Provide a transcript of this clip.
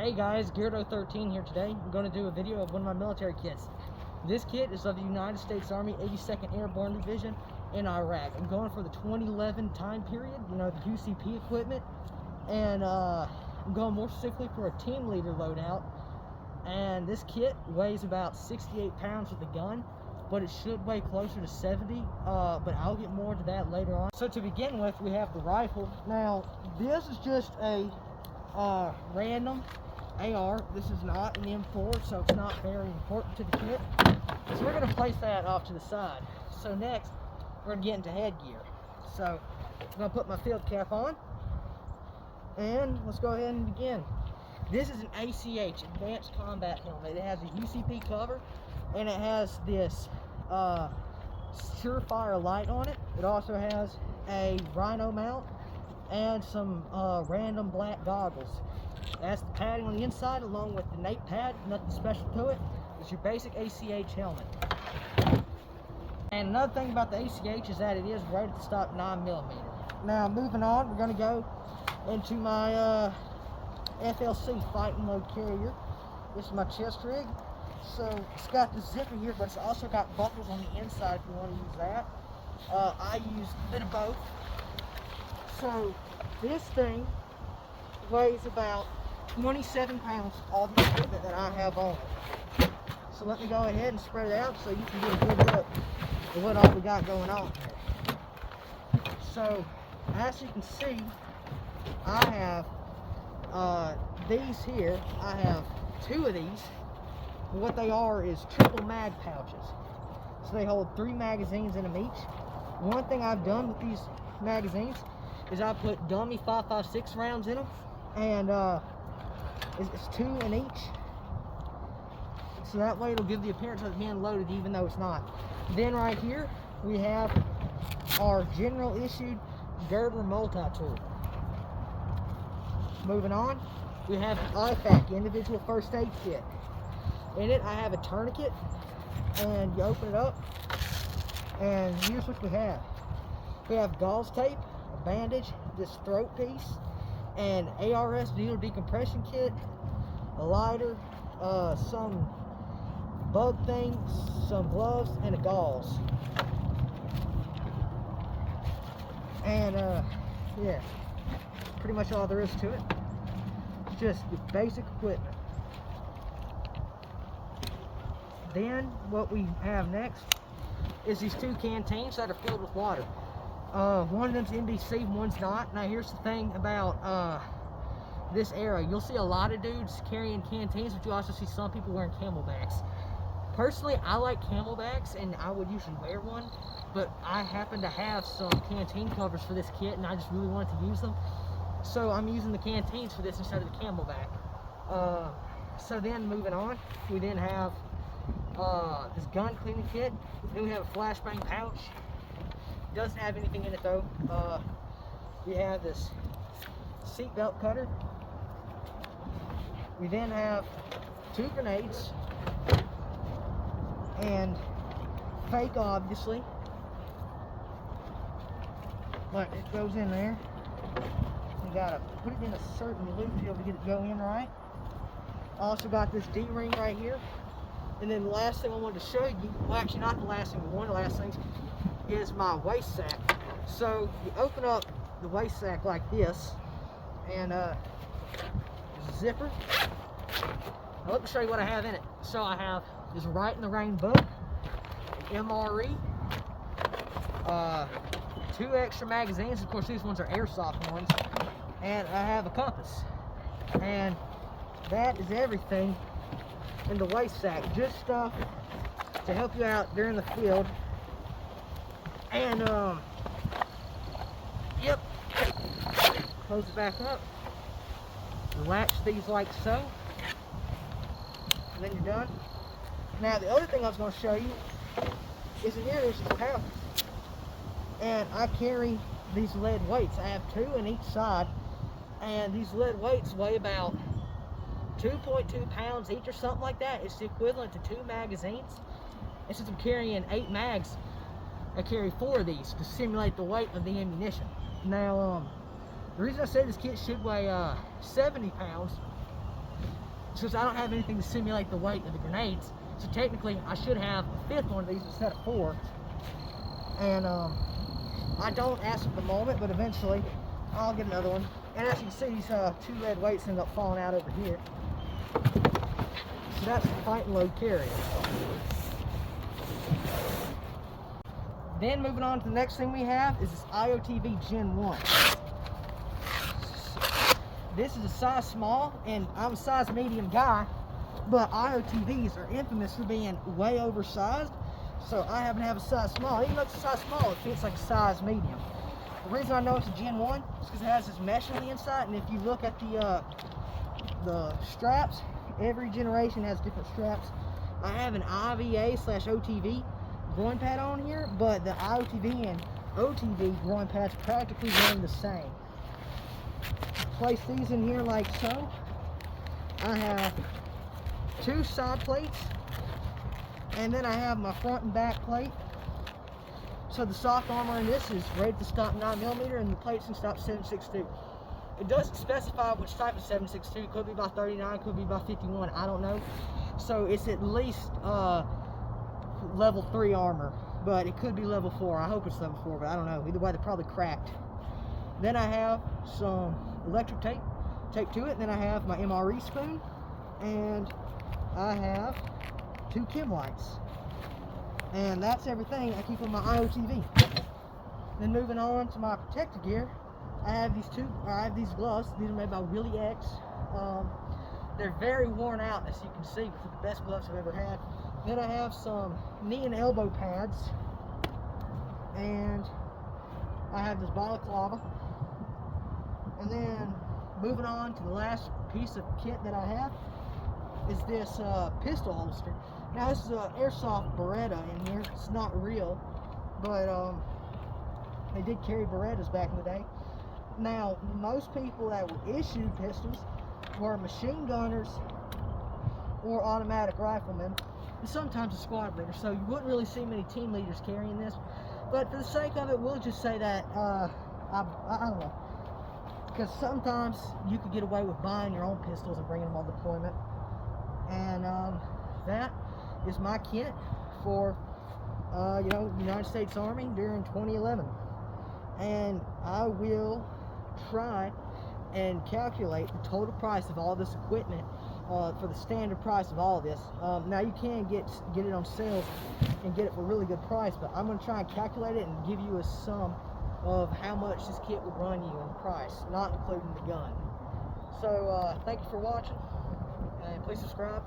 Hey guys, GWOT here today. I'm going to do a video of one of my military kits. This kit is of the United States Army 82nd Airborne Division in Iraq. I'm going for the 2011 time period, you know, the UCP equipment. And I'm going more specifically for a team leader loadout. And this kit weighs about 68 pounds with the gun, but it should weigh closer to 70, but I'll get more to that later on. So to begin with, we have the rifle. Now, this is just a random AR. This is not an M4, so it's not very important to the kit. So we're going to place that off to the side. So next, we're going to get into headgear. So I'm going to put my field cap on, and let's go ahead and begin. This is an ACH, Advanced Combat Helmet. It has a UCP cover, and it has this Surefire light on it. It also has a Rhino mount and some random black goggles. That's the padding on the inside, along with the nape pad. Nothing special to it. It's your basic ACH helmet. And another thing about the ACH is that it is rated to stop 9mm. Now, moving on, we're going to go into my FLC fighting mode carrier. This is my chest rig. So it's got the zipper here, but it's also got buckles on the inside if you want to use that. I use a bit of both. So this thing weighs about 27 pounds, all the equipment that I have on it. So let me go ahead and spread it out so you can get a good look at what all we got going on here. So as you can see, I have these here. I have two of these. What they are is triple mag pouches. So they hold 3 magazines in them each. One thing I've done with these magazines is I put dummy 5.56 rounds in them, and it's 2 in each. So that way it'll give the appearance of it being loaded even though it's not. Then right here we have our general issued Gerber multi-tool. Moving on, we have the IFAC, individual first aid kit. In it I have a tourniquet, and you open it up and here's what we have. We have gauze tape, a bandage, this throat piece, an ARS needle decompression kit, a lighter, some bug thing, some gloves, and a gauze. And yeah, pretty much all there is to it. It's just the basic equipment. Then what we have next is these 2 canteens that are filled with water. One of them's NBC and one's not. Now here's the thing about this era. You'll see a lot of dudes carrying canteens, but you also see some people wearing camelbacks. Personally, I like camelbacks, and I would usually wear one, but I happen to have some canteen covers for this kit, and I just really wanted to use them. So I'm using the canteens for this instead of the camelback. So then moving on, we then have this gun cleaning kit. Then we have a flashbang pouch. Doesn't have anything in it though. We have this seatbelt cutter. We then have 2 grenades, and fake, obviously, but it goes in there. You gotta put it in a certain loop to be able to get it go in right. Also got this D-ring right here. And then the last thing I wanted to show you, well actually not the last thing, but one of the last things, is my waist sack. So you open up the waist sack like this, and there's a zipper. Now let me show you what I have in it. So I have this Right in the Rain book, MRE, 2 extra magazines. Of course these ones are airsoft ones, and I have a compass. And that is everything in the waist sack. Just stuff to help you out during the field. And yep, close it back up, latch these like so, and then you're done. Now the other thing I was going to show you is in here, there's some pouches, and I carry these lead weights. I have 2 in each side, and these lead weights weigh about 2.2 pounds each or something like that. It's the equivalent to 2 magazines. And since I'm carrying 8 mags, I carry 4 of these to simulate the weight of the ammunition. Now, the reason I say this kit should weigh 70 pounds since I don't have anything to simulate the weight of the grenades, so technically I should have a 5th one of these instead of 4. And I don't as of the moment, but eventually I'll get another one. And as you can see, these 2 lead weights end up falling out over here. So that's the fight and load carrier. Then moving on to the next thing we have is this IOTV Gen 1. This is a size small, and I'm a size medium guy, but IOTVs are infamous for being way oversized. So I happen to have a size small. Even though it's a size small, it fits like a size medium. The reason I know it's a Gen 1 is because it has this mesh on the inside, and if you look at the straps, every generation has different straps. I have an IVA/OTV groin pad on here, but the IOTV and OTV groin pads practically run the same. Place these in here like so. I have 2 side plates, and then I have my front and back plate. So the soft armor in this is rated to stop 9mm, and the plates can stop 7.62. It doesn't specify which type of 7.62. It could be by 39, could be by 51, I don't know. So it's at least level 3 armor, but it could be level 4. I hope it's level 4, but I don't know. Either way, they're probably cracked. Then I have some electric tape to it. Then I have my MRE spoon, and I have 2 chem lights. And that's everything I keep on my IOTV. Then moving on to my protective gear, I have these gloves. These are made by Willie X. They're very worn out, as you can see, but they're the best gloves I've ever had. Then I have some knee and elbow pads, and I have this balaclava. And then moving on to the last piece of kit that I have is this pistol holster. Now this is an airsoft Beretta in here. It's not real, but they did carry Berettas back in the day. Now most people that were issued pistols were machine gunners or automatic riflemen, and sometimes a squad leader. So you wouldn't really see many team leaders carrying this. But for the sake of it, we'll just say that I don't know. Because sometimes you could get away with buying your own pistols and bringing them on deployment. And that is my kit for the United States Army during 2011. And I will try and calculate the total price of all this equipment for the standard price of all of this. Now you can get it on sale and get it for a really good price, but I'm going to try and calculate it and give you a sum of how much this kit would run you in price, not including the gun. So thank you for watching, and please subscribe.